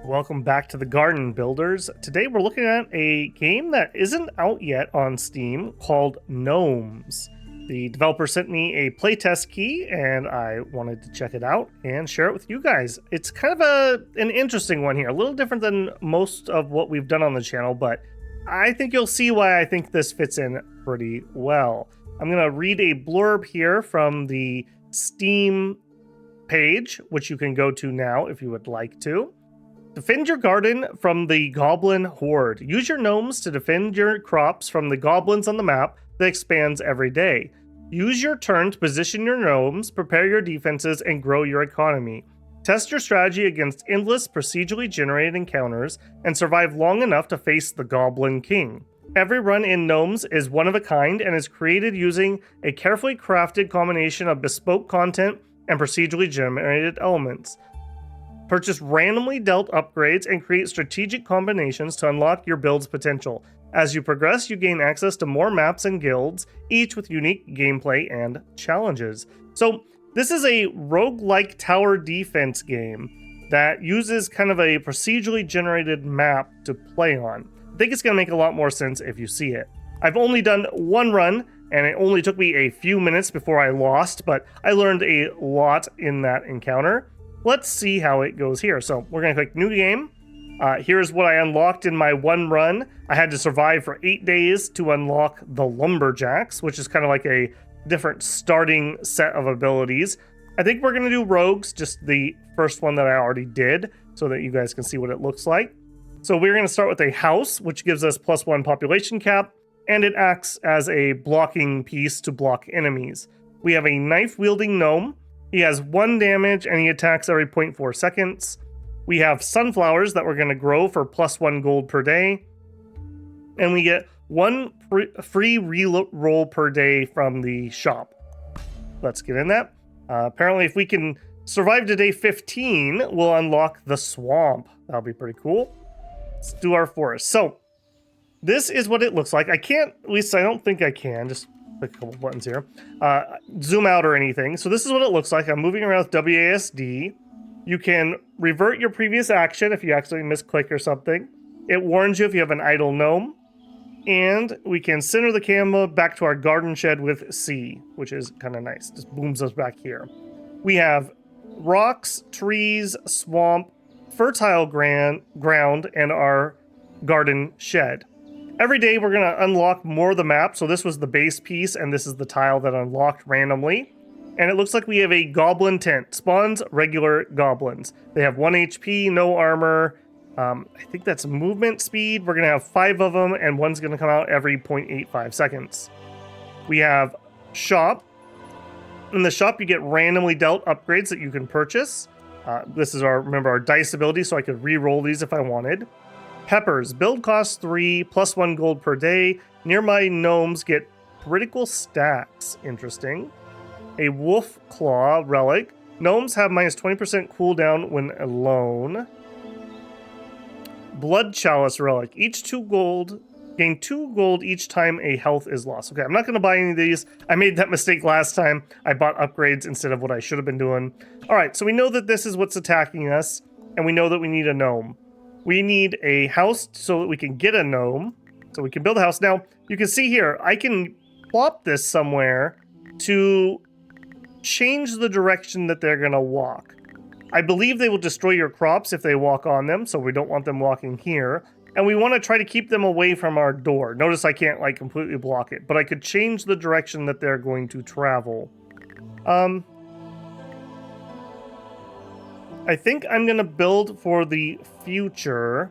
Welcome back to the Garden Builders. Today we're looking at a game that isn't out yet on Steam called Gnomes. The developer sent me a playtest key and I wanted to check it out and share it with you guys. It's kind of an interesting one here, a little different than most of what we've done on the channel, but I think you'll see why I think this fits in pretty well. I'm going to read a blurb here from the Steam page, which you can go to now if you would like to. Defend your garden from the goblin horde. Use your gnomes to defend your crops from the goblins on the map that expands every day. Use your turn to position your gnomes, prepare your defenses, and grow your economy. Test your strategy against endless procedurally generated encounters and survive long enough to face the Goblin King. Every run in Gnomes is one of a kind and is created using a carefully crafted combination of bespoke content and procedurally generated elements. Purchase randomly dealt upgrades and create strategic combinations to unlock your build's potential. As you progress, you gain access to more maps and guilds, each with unique gameplay and challenges. So, this is a roguelike tower defense game that uses kind of a procedurally generated map to play on. I think it's going to make a lot more sense if you see it. I've only done one run, and it only took me a few minutes before I lost, but I learned a lot in that encounter. Let's see how it goes here. So we're going to click New Game. Here's what I unlocked in my one run. I had to survive for 8 days to unlock the Lumberjacks, which is kind of like a different starting set of abilities. I think we're going to do Rogues, just the first one that I already did, so that you guys can see what it looks like. So we're going to start with a house, which gives us +1 population cap, and it acts as a blocking piece to block enemies. We have a knife-wielding gnome. He has 1 damage and he attacks every 0.4 seconds. We have sunflowers that we're going to grow for +1 gold per day. And we get 1 free re-roll per day from the shop. Let's get in that. Apparently, if we can survive to day 15, we'll unlock the swamp. That'll be pretty cool. Let's do our forest. So, this is what it looks like. I can't, at least I don't think I can, just click a couple buttons here, zoom out or anything. So this is what it looks like. I'm moving around with WASD. You can revert your previous action if you accidentally misclick or something. It warns you if you have an idle gnome. And we can center the camera back to our garden shed with C, which is kind of nice. Just booms us back here. We have rocks, trees, swamp, fertile ground, and our garden shed. Every day we're going to unlock more of the map. So this was the base piece, and this is the tile that unlocked randomly. And it looks like we have a goblin tent. Spawns regular goblins. They have 1 HP, no armor. I think that's movement speed. We're going to have 5 of them, and one's going to come out every 0.85 seconds. We have shop. In the shop, you get randomly dealt upgrades that you can purchase. This is remember our dice ability, so I could re-roll these if I wanted. Peppers. Build cost 3, +1 gold per day. Nearby gnomes get critical stacks. Interesting. A wolf claw relic. Gnomes have -20% cooldown when alone. Blood chalice relic. Each 2 gold. Gain 2 gold each time a health is lost. Okay, I'm not going to buy any of these. I made that mistake last time. I bought upgrades instead of what I should have been doing. Alright, so we know that this is what's attacking us. And we know that we need a gnome. We need a house so that we can get a gnome. So we can build a house. Now, you can see here, I can plop this somewhere to change the direction that they're going to walk. I believe they will destroy your crops if they walk on them, so we don't want them walking here. And we want to try to keep them away from our door. Notice I can't, like, completely block it, but I could change the direction that they're going to travel. I think I'm going to build for the future,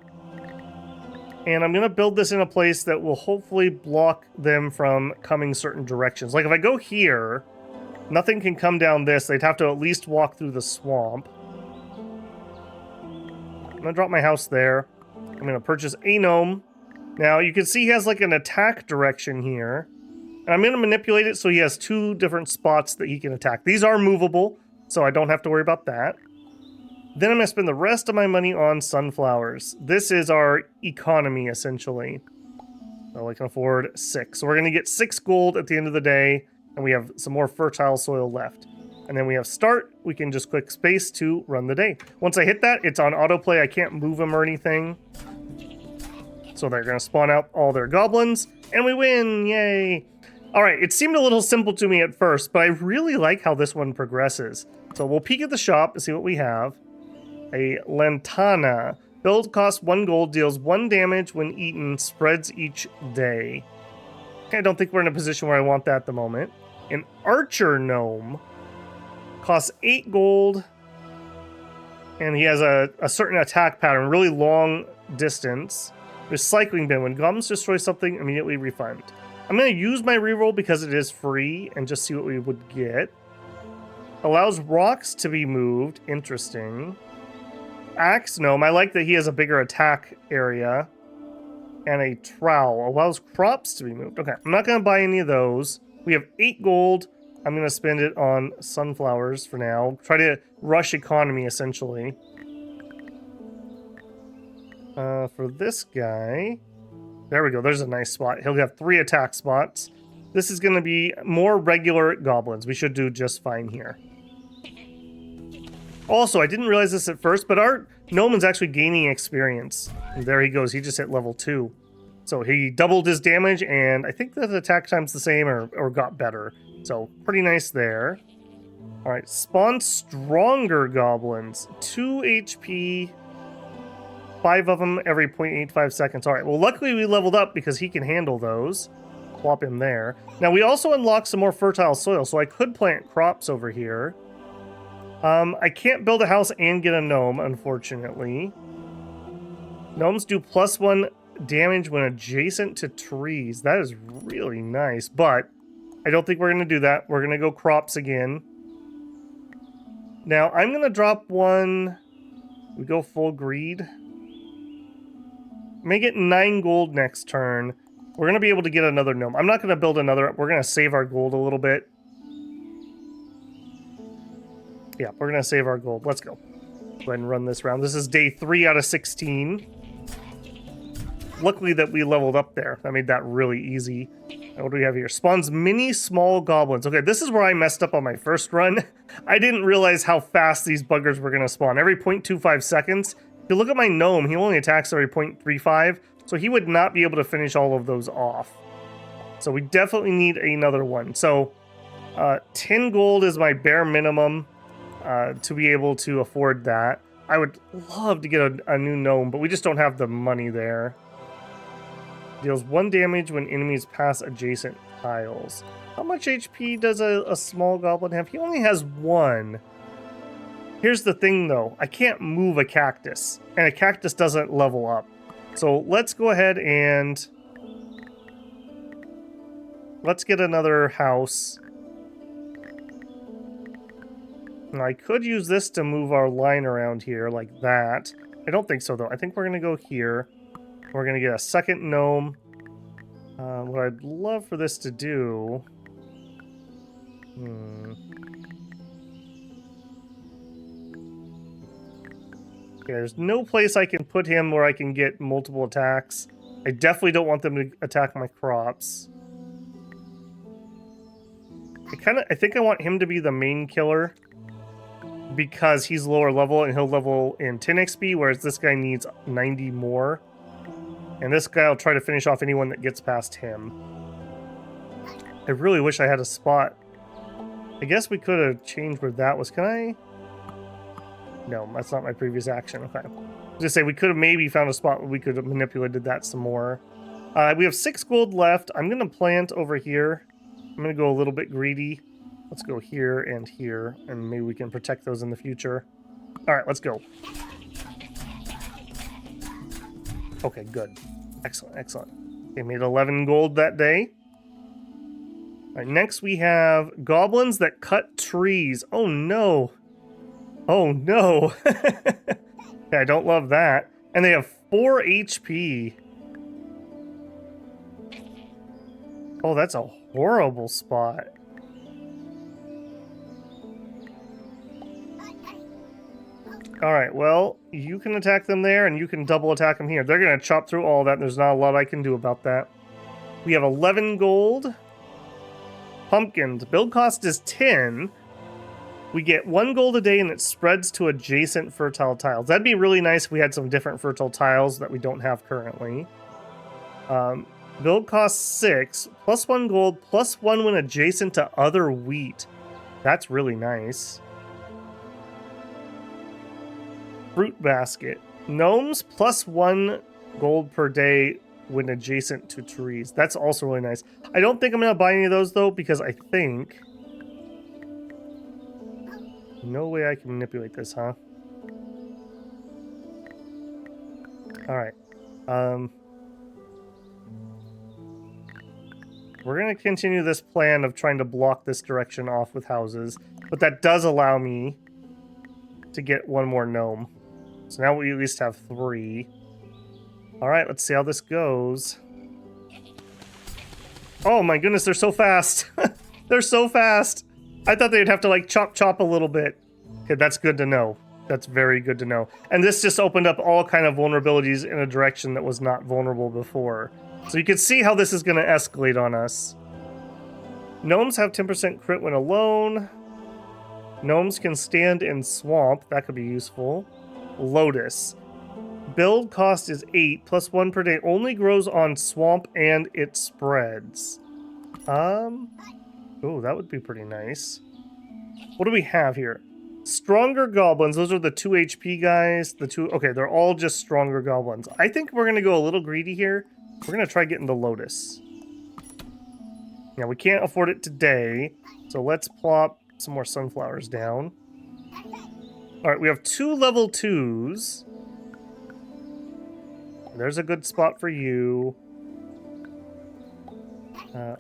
and I'm going to build this in a place that will hopefully block them from coming certain directions. Like if I go here, nothing can come down this. They'd have to at least walk through the swamp. I'm going to drop my house there. I'm going to purchase a gnome. Now you can see he has like an attack direction here, and I'm going to manipulate it so he has 2 different spots that he can attack. These are movable, so I don't have to worry about that. Then I'm going to spend the rest of my money on sunflowers. This is our economy, essentially. So I can afford 6. So we're going to get 6 gold at the end of the day, and we have some more fertile soil left. And then we have start. We can just click space to run the day. Once I hit that, it's on autoplay. I can't move them or anything. So they're going to spawn out all their goblins. And we win! Yay! Alright, it seemed a little simple to me at first, but I really like how this one progresses. So we'll peek at the shop and see what we have. A Lantana. Build costs 1 gold, deals 1 damage when eaten, spreads each day. I don't think we're in a position where I want that at the moment. An Archer Gnome. Costs 8 gold. And he has a certain attack pattern, really long distance. Recycling bin. When goblins destroy something, immediately refund. I'm going to use my reroll because it is free and just see what we would get. Allows rocks to be moved. Interesting. Axe Gnome. I like that he has a bigger attack area. And a trowel. Allows crops to be moved. Okay, I'm not going to buy any of those. We have 8 gold. I'm going to spend it on sunflowers for now. Try to rush economy, essentially. For this guy... There we go. There's a nice spot. He'll have 3 attack spots. This is going to be more regular goblins. We should do just fine here. Also, I didn't realize this at first, but our Gnome's actually gaining experience. And there he goes. He just hit level 2. So he doubled his damage, and I think that the attack time's the same or got better. So pretty nice there. All right, spawn stronger goblins. 2 HP... 5 of them every 0.85 seconds. All right, well, luckily we leveled up because he can handle those. Plop him there. Now, we also unlocked some more fertile soil, so I could plant crops over here. I can't build a house and get a gnome, unfortunately. Gnomes do +1 damage when adjacent to trees. That is really nice, but I don't think we're going to do that. We're going to go crops again. Now, I'm going to drop one... We go full greed. Make it 9 gold next turn. We're going to be able to get another gnome. I'm not going to build another. We're going to save our gold a little bit. Yeah, we're going to save our gold. Let's go. Go ahead and run this round. This is day 3 out of 16. Luckily that we leveled up there. That made that really easy. And what do we have here? Spawns mini small goblins. Okay, this is where I messed up on my first run. I didn't realize how fast these buggers were going to spawn. Every 0.25 seconds. If you look at my gnome, he only attacks every 0.35, so he would not be able to finish all of those off. So we definitely need another one. So 10 gold is my bare minimum to be able to afford that. I would love to get a new gnome, but we just don't have the money there. Deals 1 damage when enemies pass adjacent tiles. How much HP does a small goblin have? He only has 1. Here's the thing, though. I can't move a cactus, and a cactus doesn't level up. So let's go ahead and... Let's get another house. Now, I could use this to move our line around here, like that. I don't think so, though. I think we're going to go here. We're going to get a second gnome. What I'd love for this to do... Okay, there's no place I can put him where I can get multiple attacks. I definitely don't want them to attack my crops. I think I want him to be the main killer because he's lower level and he'll level in 10 XP, whereas this guy needs 90 more. And this guy will try to finish off anyone that gets past him. I really wish I had a spot. I guess we could have changed where that was. Can I? No, that's not my previous action. Okay. I was going to say, we could have maybe found a spot where we could have manipulated that some more. We have 6 gold left. I'm going to plant over here. I'm going to go a little bit greedy. Let's go here, and maybe we can protect those in the future. All right, let's go. Okay, good. Excellent, excellent. Okay, made 11 gold that day. All right, next we have goblins that cut trees. Oh, no. Oh, no. Yeah, I don't love that. And they have 4 HP. Oh, that's a horrible spot. Alright, well, you can attack them there, and you can double attack them here. They're going to chop through all that, and there's not a lot I can do about that. We have 11 gold. Pumpkins. Build cost is 10. We get 1 gold a day and it spreads to adjacent fertile tiles. That'd be really nice if we had some different fertile tiles that we don't have currently. Build costs 6, plus 1 gold, plus 1 when adjacent to other wheat. That's really nice. Fruit basket. Gnomes plus 1 gold per day when adjacent to trees. That's also really nice. I don't think I'm going to buy any of those, though, because I think... No way I can manipulate this, huh? Alright. We're going to continue this plan of trying to block this direction off with houses, but that does allow me to get 1 more gnome. So now we at least have 3. Alright, let's see how this goes. Oh my goodness, they're so fast. They're so fast. I thought they'd have to like chop a little bit. Okay, that's good to know. That's very good to know. And this just opened up all kind of vulnerabilities in a direction that was not vulnerable before. So you can see how this is going to escalate on us. Gnomes have 10% crit when alone. Gnomes can stand in swamp. That could be useful. Lotus. Build cost is 8, plus 1 per day. Only grows on swamp and it spreads. Oh, that would be pretty nice. What do we have here? Stronger goblins. Those are the 2 HP guys. Okay, they're all just stronger goblins. I think we're going to go a little greedy here. We're going to try getting the Lotus. Now, we can't afford it today, so let's plop some more sunflowers down. All right, we have 2 level 2s. There's a good spot for you.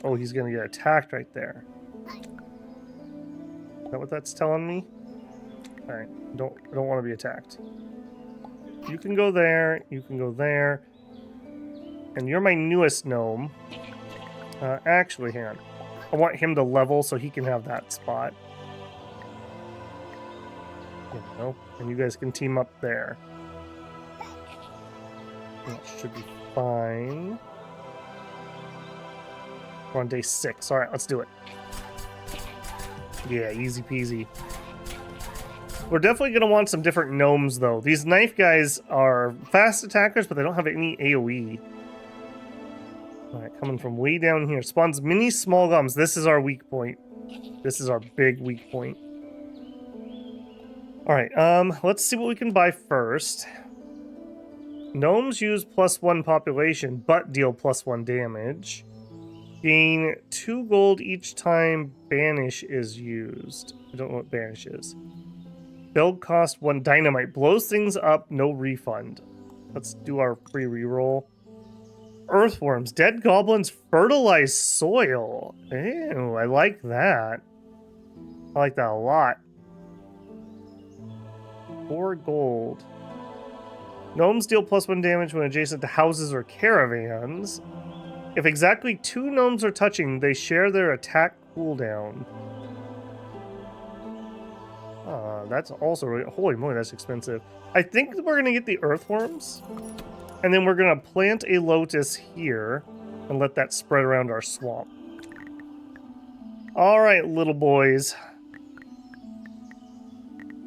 Oh, he's going to get attacked right there. Is that what that's telling me? All right, I don't want to be attacked. You can go there. You can go there. And you're my newest gnome. Actually, hang on. I want him to level so he can have that spot. You know, and you guys can team up there. That should be fine. We're on day 6. All right, let's do it. Yeah, easy peasy. We're definitely going to want some different gnomes, though. These knife guys are fast attackers, but they don't have any AoE. All right, coming from way down here. Spawns mini small gums. This is our weak point. This is our big weak point. All right, let's see what we can buy first. Gnomes use +1 population, but deal +1 damage. Gain 2 gold each time Banish is used. I don't know what Banish is. Build cost 1 dynamite. Blows things up, no refund. Let's do our free reroll. Earthworms. Dead goblins fertilize soil. Ew, I like that. I like that a lot. 4 gold. Gnomes deal +1 damage when adjacent to houses or caravans. If exactly 2 gnomes are touching, they share their attack cooldown. That's also really... Holy moly, that's expensive. I think we're going to get the earthworms. And then we're going to plant a lotus here and let that spread around our swamp. All right, little boys.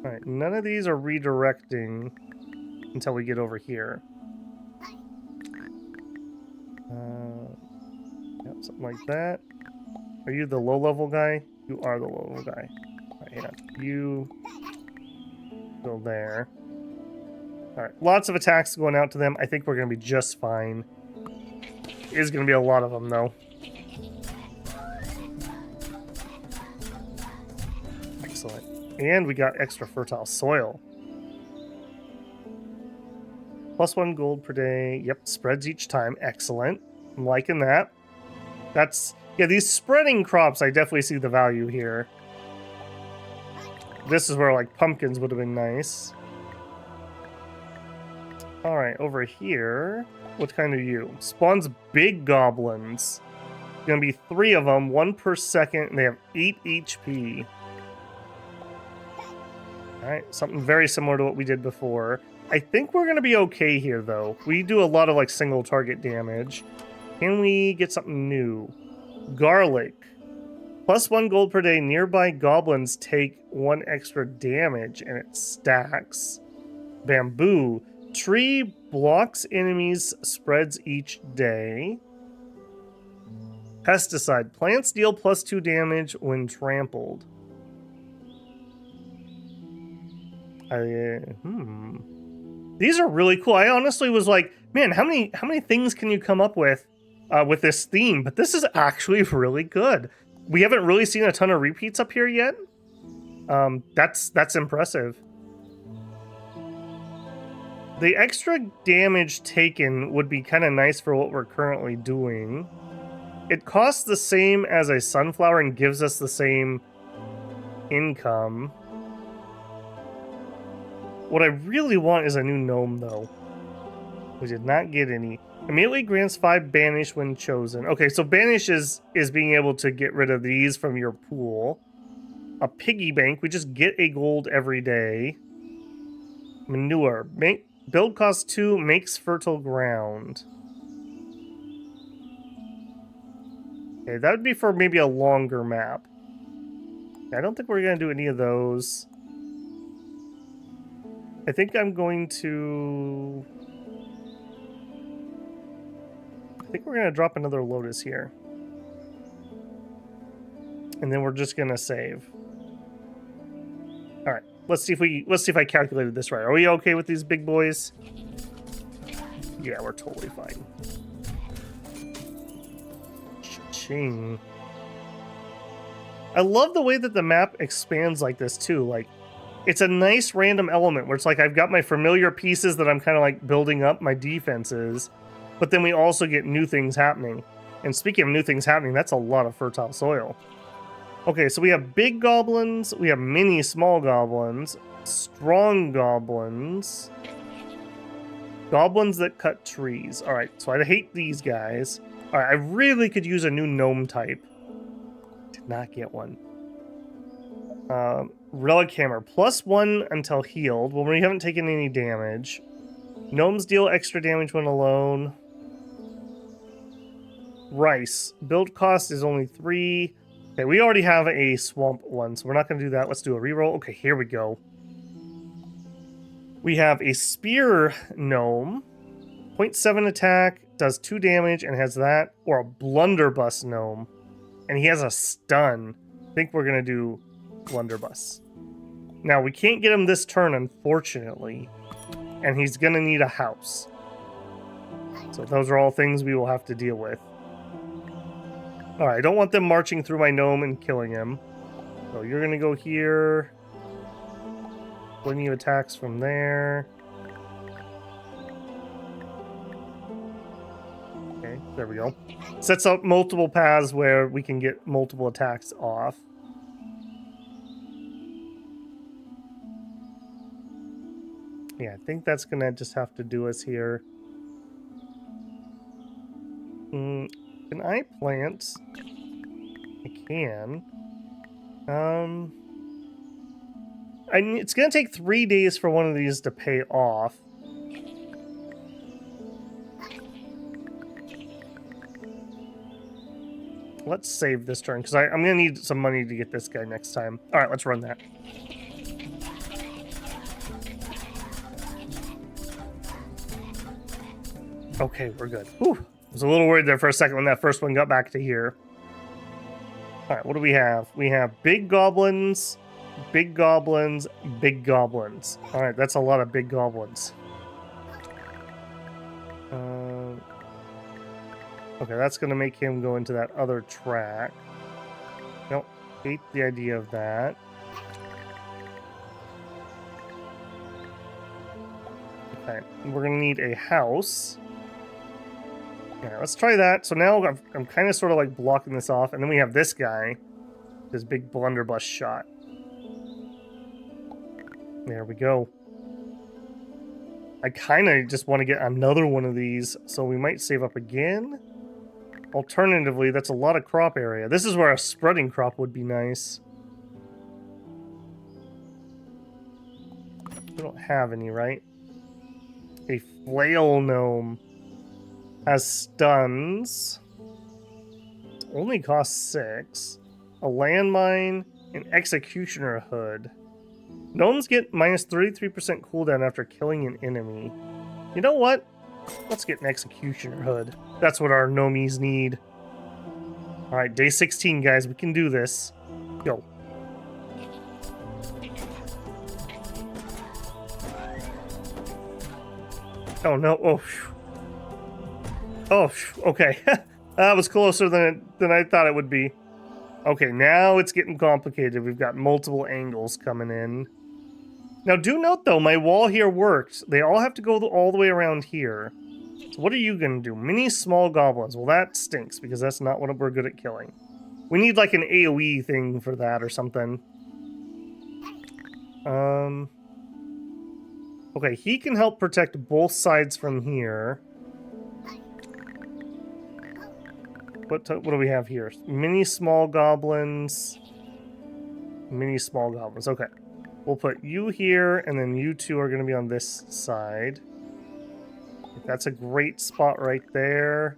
All right, none of these are redirecting until we get over here. Yep, something like that. Are you the low-level guy? You are the low-level guy. All right, hang on. You go there. All right, lots of attacks going out to them. I think we're going to be just fine. It is going to be a lot of them, though. Excellent. And we got extra fertile soil. +1 gold per day. Yep, spreads each time. Excellent. I'm liking that. That's... Yeah, these spreading crops, I definitely see the value here. This is where, like, pumpkins would have been nice. Alright, over here... What kind are you? Spawns big goblins. Gonna be 3 of them, 1 per second, and they have 8 HP. Alright, something very similar to what we did before. I think we're gonna be okay here, though. We do a lot of, like, single target damage. Can we get something new? Garlic. +1 gold per day. Nearby goblins take 1 extra damage, and it stacks. Bamboo. Tree blocks enemies, spreads each day. Pesticide. Plants deal +2 damage when trampled. These are really cool. I honestly was like, man, how many things can you come up with this theme? But this is actually really good. We haven't really seen a ton of repeats up here yet. That's impressive. The extra damage taken would be kind of nice for what we're currently doing. It costs the same as a sunflower and gives us the same income. What I really want is a new gnome, though. We did not get any. Immediately grants 5 banish when chosen. Okay, so banish is being able to get rid of these from your pool. A piggy bank. We just get a gold every day. Manure. Build cost 2, makes fertile ground. Okay, that would be for maybe a longer map. I don't think we're going to do any of those. I think I'm going to... I think we're going to drop another lotus here. And then we're just going to save. All right. Let's see if I calculated this right. Are we okay with these big boys? Yeah, we're totally fine. Cha-ching. I love the way that the map expands like this too. Like, it's a nice random element where it's like I've got my familiar pieces that I'm kind of like building up my defenses, but then we also get new things happening. And speaking of new things happening, that's a lot of fertile soil. Okay, so we have big goblins, we have mini small goblins, strong goblins, goblins that cut trees. All right, so I hate these guys. All right, I really could use a new gnome type. Did not get one. Relic hammer, +1 until healed. Well, we haven't taken any damage. Gnomes deal extra damage when alone. Rice, build cost is only 3. Okay, we already have a swamp one, so we're not going to do that. Let's do a reroll. Okay, here we go. We have a spear gnome. 0.7 attack, does 2 damage, and has that. Or a blunderbuss gnome. And he has a stun. I think we're going to do blunderbuss. Now, we can't get him this turn, unfortunately. And he's going to need a house. So those are all things we will have to deal with. Alright, I don't want them marching through my gnome and killing him. So you're going to go here. Plenty of attacks from there. Okay, there we go. Sets up multiple paths where we can get multiple attacks off. Yeah, I think that's going to just have to do us here. Can I plant? I can. It's going to take 3 days for one of these to pay off. Let's save this turn, because I'm going to need some money to get this guy next time. All right, let's run that. Okay, we're good. Whew. I was a little worried there for a second when that first one got back to here. All right, what do we have? We have big goblins, big goblins, big goblins. All right, that's a lot of big goblins. Okay, that's going to make him go into that other track. Nope, hate the idea of that. Okay, we're going to need a house. Yeah, let's try that. So now I'm kind of sort of like blocking this off. And then we have this guy. This big blunderbuss shot. There we go. I kind of just want to get another one of these. So we might save up again. Alternatively, that's a lot of crop area. This is where a spreading crop would be nice. We don't have any, right? A flail gnome. Has stuns. It only costs 6. a landmine, an executioner hood. Gnomes get minus 33% cooldown after killing an enemy. You know what? Let's get an executioner hood. That's what our gnomies need. Alright, day 16, guys. We can do this. Go. Oh, no. Oh, phew. Oh, phew. Okay. That was closer than I thought it would be. Okay, now it's getting complicated. We've got multiple angles coming in. Now, do note, though, my wall here worked. They all have to go all the way around here. So what are you going to do? Mini small goblins. Well, that stinks, because that's not what we're good at killing. We need, like, an AoE thing for that or something. Okay, he can help protect both sides from here. What do we have here? Mini small goblins. Mini small goblins. Okay. We'll put you here, and then you two are going to be on this side. That's a great spot right there.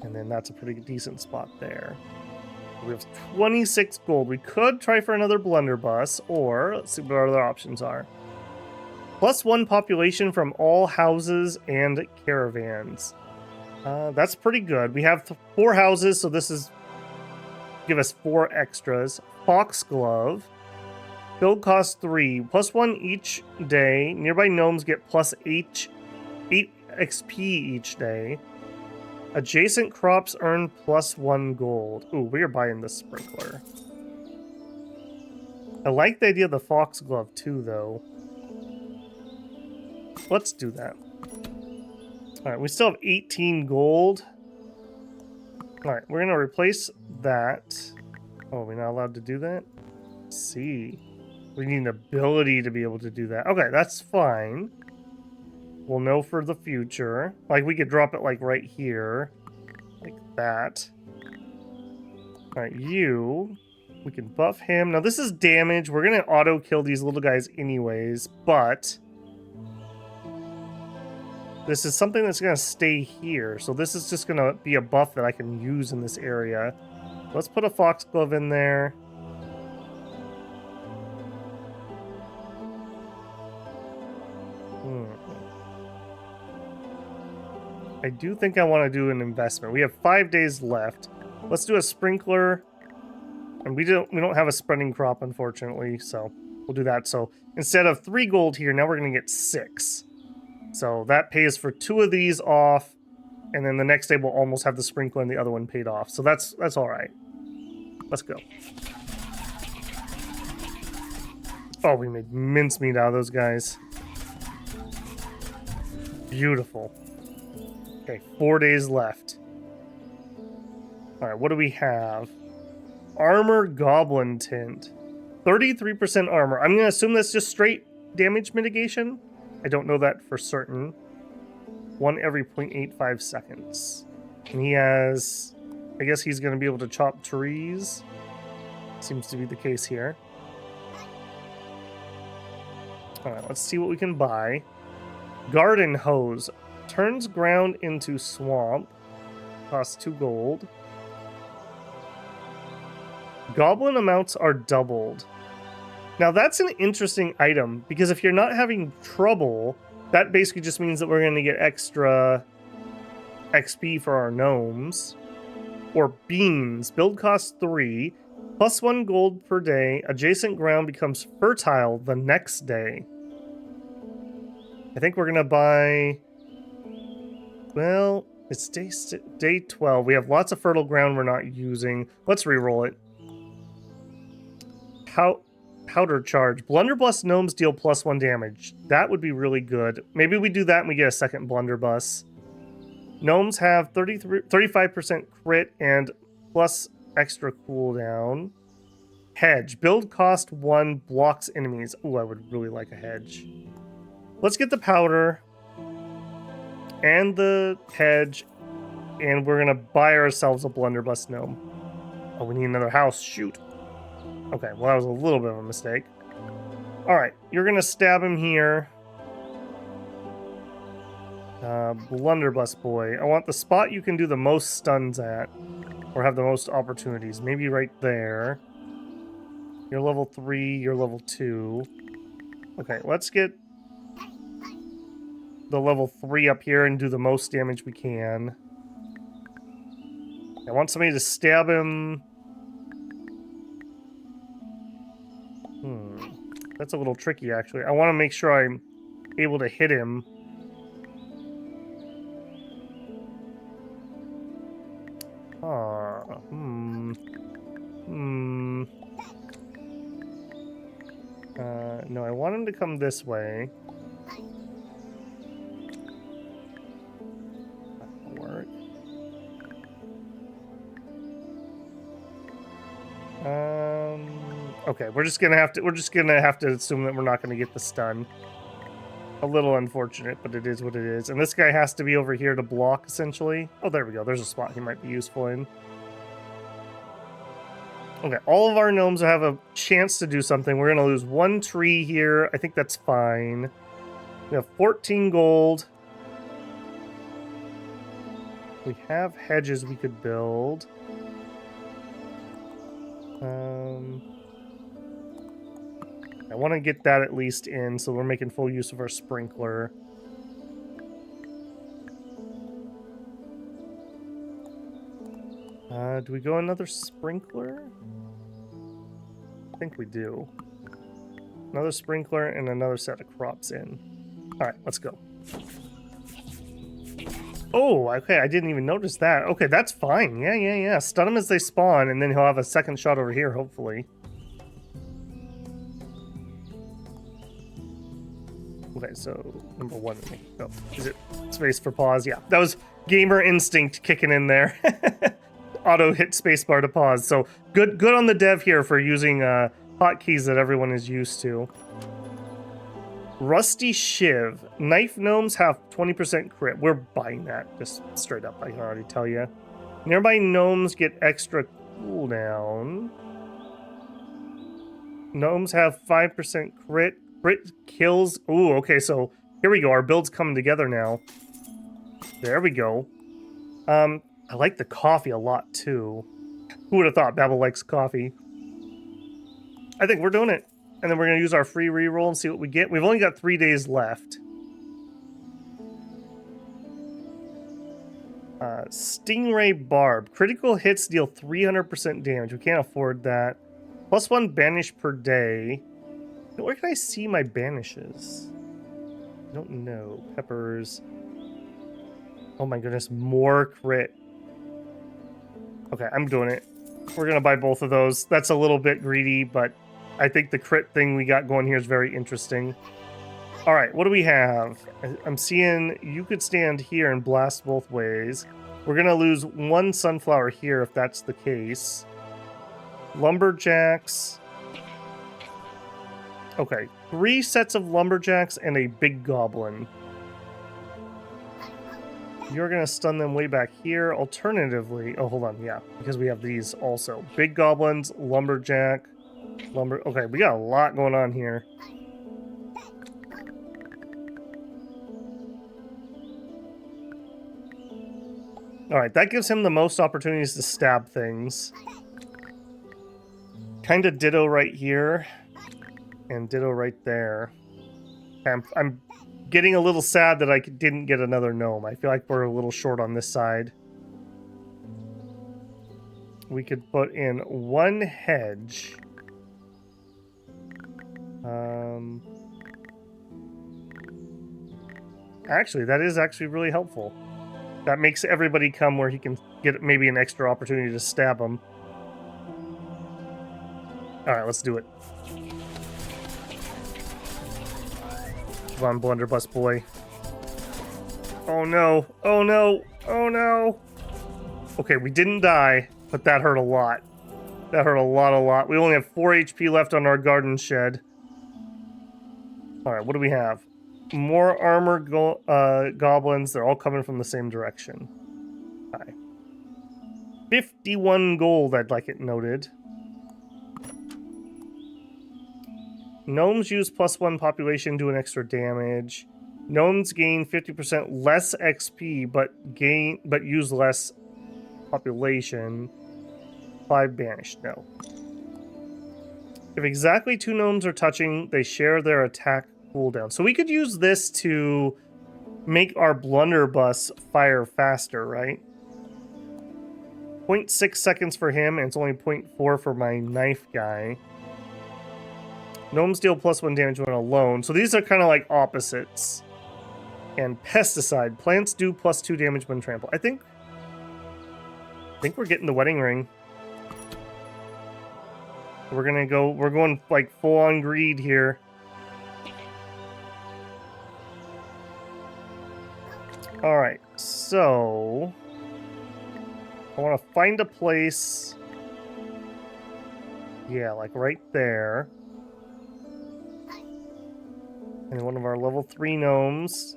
And then that's a pretty decent spot there. We have 26 gold. We could try for another blunderbuss, or let's see what our other options are. +1 population from all houses and caravans. That's pretty good. We have 4 houses, so this is give us 4 extras. Foxglove. Build cost 3. +1 each day. Nearby gnomes get +8 XP each day. Adjacent crops earn +1 gold. Ooh, we are buying the sprinkler. I like the idea of the foxglove too, though. Let's do that. Alright, we still have 18 gold. Alright, we're going to replace that. Oh, we're not allowed to do that? Let's see. We need an ability to be able to do that. Okay, that's fine. We'll know for the future. Like, we could drop it, like, right here. Like that. Alright, you. We can buff him. Now, this is damage. We're going to auto-kill these little guys anyways, but this is something that's going to stay here. So this is just going to be a buff that I can use in this area. Let's put a foxglove in there. I do think I want to do an investment. We have 5 days left. Let's do a sprinkler. And we don't have a spreading crop, unfortunately, so we'll do that. So instead of 3 gold here, now we're going to get 6. So that pays for 2 of these off, and then the next day we'll almost have the sprinkler and the other one paid off. So that's all right. Let's go. Oh, we made mincemeat out of those guys. Beautiful. Okay, 4 days left. All right, what do we have? Armor Goblin Tint. 33% armor. I'm going to assume that's just straight damage mitigation. I don't know that for certain. 1 every 0.85 seconds. And he has... I guess he's going to be able to chop trees. Seems to be the case here. Alright, let's see what we can buy. Garden Hose. Turns ground into swamp. Costs 2 gold. Goblin amounts are doubled. Now that's an interesting item, because if you're not having trouble, that basically just means that we're going to get extra XP for our gnomes. Or beans. Build cost 3. +1 gold per day. Adjacent ground becomes fertile the next day. I think we're going to buy... Well, it's day 12. We have lots of fertile ground we're not using. Let's reroll it. Powder charge. Blunderbuss gnomes deal +1 damage. That would be really good. Maybe we do that and we get a second blunderbuss. Gnomes have 35% crit and plus extra cooldown. Hedge. Build cost 1, blocks enemies. Ooh, I would really like a hedge. Let's get the powder and the hedge, and we're gonna buy ourselves a blunderbuss gnome. Oh, we need another house. Shoot. Okay, well, that was a little bit of a mistake. Alright, you're gonna stab him here. Blunderbuss boy. I want the spot you can do the most stuns at. or have the most opportunities. Maybe right there. You're level 3, you're level 2. Okay, let's get the level 3 up here and do the most damage we can. I want somebody to stab him. That's a little tricky, actually. I want to make sure I'm able to hit him. No, I want him to come this way. That'll work. Okay, we're just gonna have to assume that we're not gonna get the stun. A little unfortunate, but it is what it is. And this guy has to be over here to block, essentially. Oh, there we go. There's a spot he might be useful in. Okay, all of our gnomes have a chance to do something. We're gonna lose 1 tree here. I think that's fine. We have 14 gold. We have hedges we could build. I want to get that at least in, so we're making full use of our sprinkler. Do we go another sprinkler? I think we do. Another sprinkler and another set of crops in. Alright, let's go. Oh, okay, I didn't even notice that. Okay, that's fine. Yeah. Stun them as they spawn, and then he'll have a second shot over here, hopefully. Okay, so number 1. Oh, is it space for pause? Yeah, that was gamer instinct kicking in there. Auto hit spacebar to pause. So good on the dev here for using hotkeys that everyone is used to. Rusty Shiv. Knife gnomes have 20% crit. We're buying that, just straight up, I can already tell you. Nearby gnomes get extra cooldown. Gnomes have 5% crit. Crit kills. Ooh, okay, so here we go. Our build's coming together now. There we go. I like the coffee a lot, too. Who would have thought Babel likes coffee? I think we're doing it. And then we're going to use our free reroll and see what we get. We've only got 3 days left. Stingray Barb. Critical hits deal 300% damage. We can't afford that. +1 banish per day. Where can I see my banishes? I don't know. Peppers. Oh my goodness, more crit. Okay, I'm doing it. We're going to buy both of those. That's a little bit greedy, but I think the crit thing we got going here is very interesting. All right, what do we have? I'm seeing you could stand here and blast both ways. We're going to lose 1 sunflower here if that's the case. Lumberjacks. Okay, 3 sets of lumberjacks and a big goblin. You're going to stun them way back here. Alternatively, oh, hold on, yeah, because we have these also. Big goblins, lumberjack, okay, we got a lot going on here. Alright, that gives him the most opportunities to stab things. Kind of ditto right here. And ditto right there. I'm getting a little sad that I didn't get another gnome. I feel like we're a little short on this side. We could put in 1 hedge. Actually, that is actually really helpful. That makes everybody come where he can get maybe an extra opportunity to stab him. Alright, let's do it. Come on, blunderbuss boy. Oh no, oh no, oh no. Okay, we didn't die, but that hurt a lot. That hurt a lot. We only have 4 HP left on our garden shed. Alright, what do we have? More armor goblins. They're all coming from the same direction. Hi. 51 gold, I'd like it noted. Gnomes use +1 population, do an extra damage. Gnomes gain 50% less XP, but use less population. 5 banished. No. If exactly 2 gnomes are touching, they share their attack cooldown. So we could use this to make our blunderbuss fire faster, right? 0.6 seconds for him, and it's only 0.4 for my knife guy. Gnomes deal +1 damage when alone. So these are kind of like opposites. And pesticide. Plants do +2 damage when trampled. I think we're getting the wedding ring. We're going like full on greed here. Alright, so I want to find a place. Yeah, like right there. And one of our level 3 gnomes.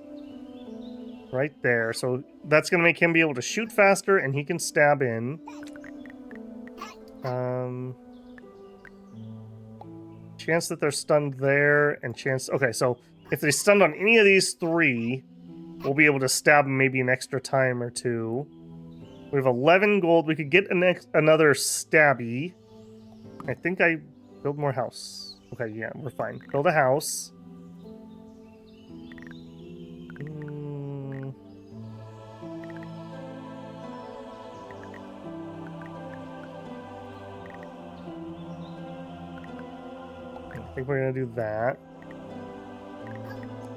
Right there. So that's going to make him be able to shoot faster, and he can stab in. Chance that they're stunned there, and chance... Okay, so if they stunned on any of these 3, we'll be able to stab them maybe an extra time or 2. We have 11 gold. We could get another stabby. I think I build more house. Okay, yeah, we're fine. Build a house. I think we're going to do that.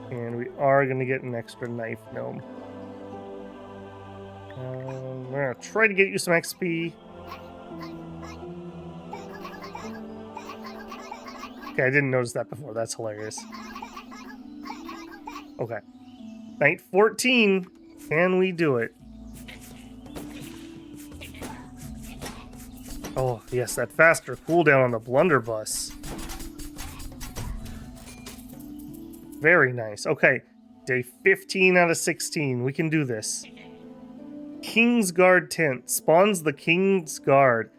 And we are going to get an extra knife gnome. We're going to try to get you some XP. Okay, I didn't notice that before. That's hilarious. Okay. Night 14. Can we do it? Oh, yes, that faster cooldown on the blunderbuss. Very nice. Okay, day 15 out of 16. We can do this. King's Guard tent. Spawns the King's Guard.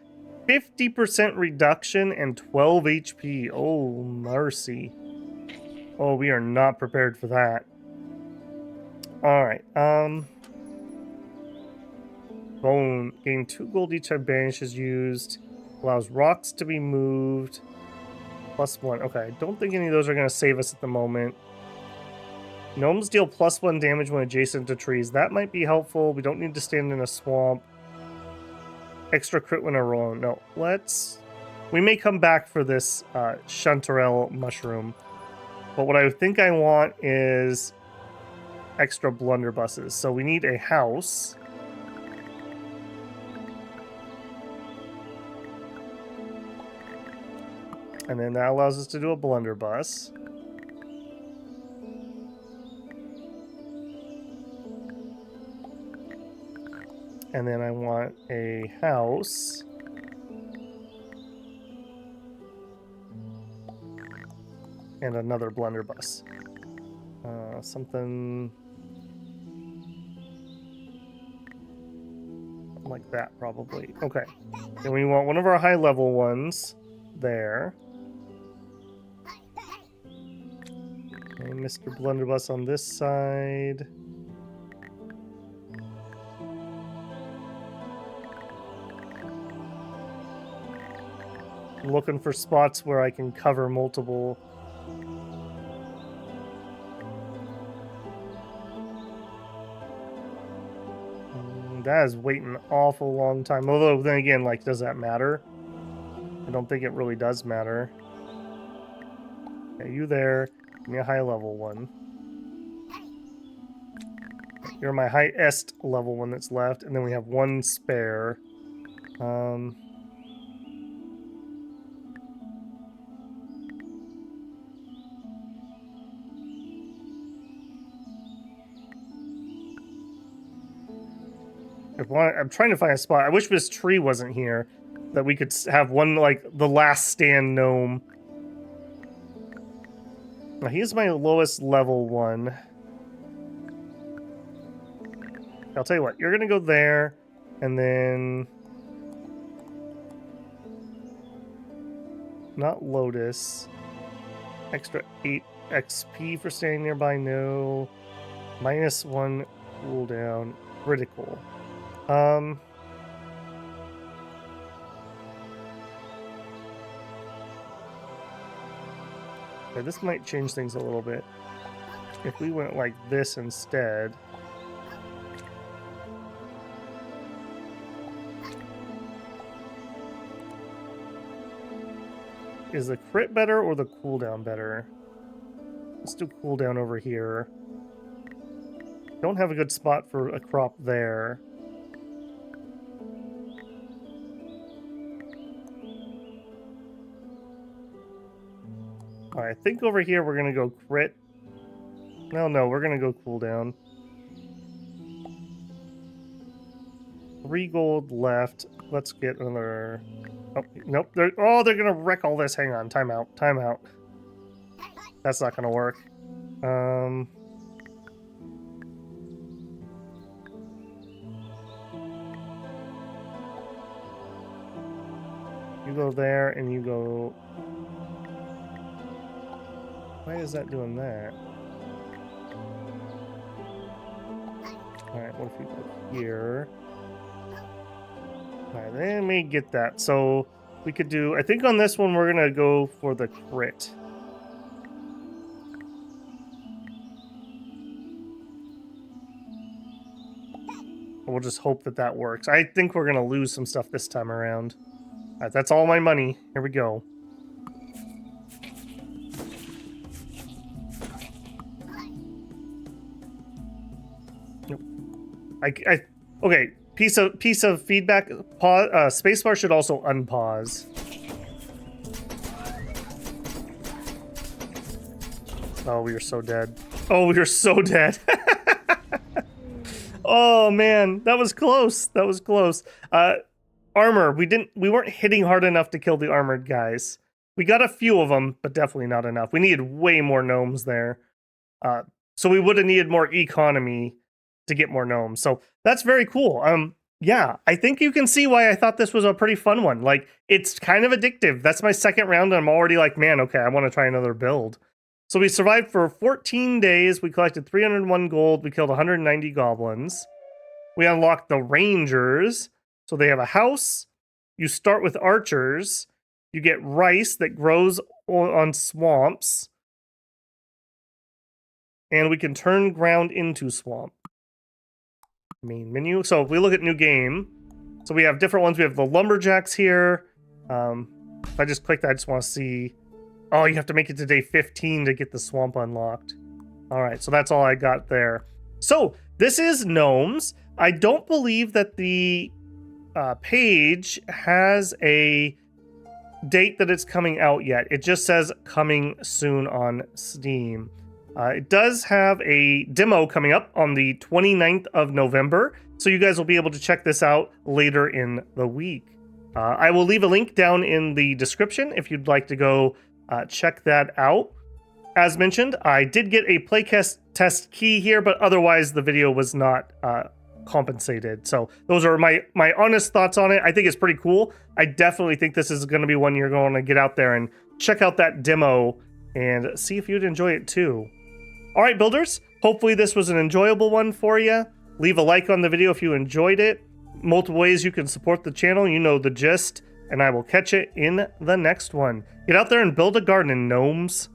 50% reduction and 12 HP. Oh, mercy. Oh, we are not prepared for that. Alright, Bone. Gain 2 gold each time banish is used. Allows rocks to be moved. +1. Okay, I don't think any of those are going to save us at the moment. Gnomes deal +1 damage when adjacent to trees. That might be helpful. We don't need to stand in a swamp. Extra crit when alone. No, we may come back for this chanterelle mushroom. But what I think I want is extra blunderbusses. So we need a house. And then that allows us to do a blunderbuss. And then I want a house. And another blunderbuss. Something like that, probably. Okay. And we want one of our high-level ones there. And Mr. Blunderbuss on this side. I'm looking for spots where I can cover multiple. That is waiting an awful long time. Although, then again, like, does that matter? I don't think it really does matter. Okay, you there. Give me a high-level one. You're my highest level one that's left, and then we have one spare. I'm trying to find a spot. I wish this tree wasn't here, that we could have one, like, the last stand gnome. Now, he's my lowest level one. I'll tell you what, you're gonna go there, and then... Not Lotus. Extra 8 XP for staying nearby, no. -1 cooldown. Critical. Okay, this might change things a little bit. If we went like this instead. Is the crit better or the cooldown better? Let's do cooldown over here. Don't have a good spot for a crop there. Alright, I think over here we're gonna go crit. No, we're gonna go cooldown. 3 gold left. Let's get another... Oh, nope. They're gonna wreck all this. Hang on. Time out. That's not gonna work. You go there, and you go... Why is that doing that? Alright, what if we go here? Alright, let me get that. So, we could do... I think on this one, we're gonna go for the crit. We'll just hope that that works. I think we're gonna lose some stuff this time around. Alright, that's all my money. Here we go. Nope. Okay. Piece of feedback. Pause. Spacebar should also unpause. Oh, we are so dead. Oh, we are so dead. Oh man, that was close. That was close. Armor. We weren't hitting hard enough to kill the armored guys. We got a few of them, but definitely not enough. We needed way more gnomes there. So we would have needed more economy to get more gnomes. So that's very cool. Yeah, I think you can see why I thought this was a pretty fun one. Like, it's kind of addictive. That's my second round, and I'm already like, man, okay, I want to try another build. So we survived for 14 days. We collected 301 gold. We killed 190 goblins. We unlocked the rangers. So they have a house. You start with archers. You get rice that grows on swamps. And we can turn ground into swamp. Main menu. So if we look at new game, so we have different ones. We have the lumberjacks here. If I just click that, I just want to see. Oh, you have to make it to day 15 to get the swamp unlocked. All right, so that's all I got there. So this is Gnomes. I don't believe that the page has a date that it's coming out yet. It just says coming soon on Steam. It does have a demo coming up on the 29th of November, so you guys will be able to check this out later in the week. I will leave a link down in the description if you'd like to go check that out. As mentioned, I did get a playtest key here, but otherwise the video was not compensated. So those are my honest thoughts on it. I think it's pretty cool. I definitely think this is going to be one you're going to get out there and check out that demo and see if you'd enjoy it too. All right, builders, hopefully this was an enjoyable one for you. Leave a like on the video if you enjoyed it. Multiple ways you can support the channel, you know the gist, and I will catch it in the next one. Get out there and build a garden, gnomes.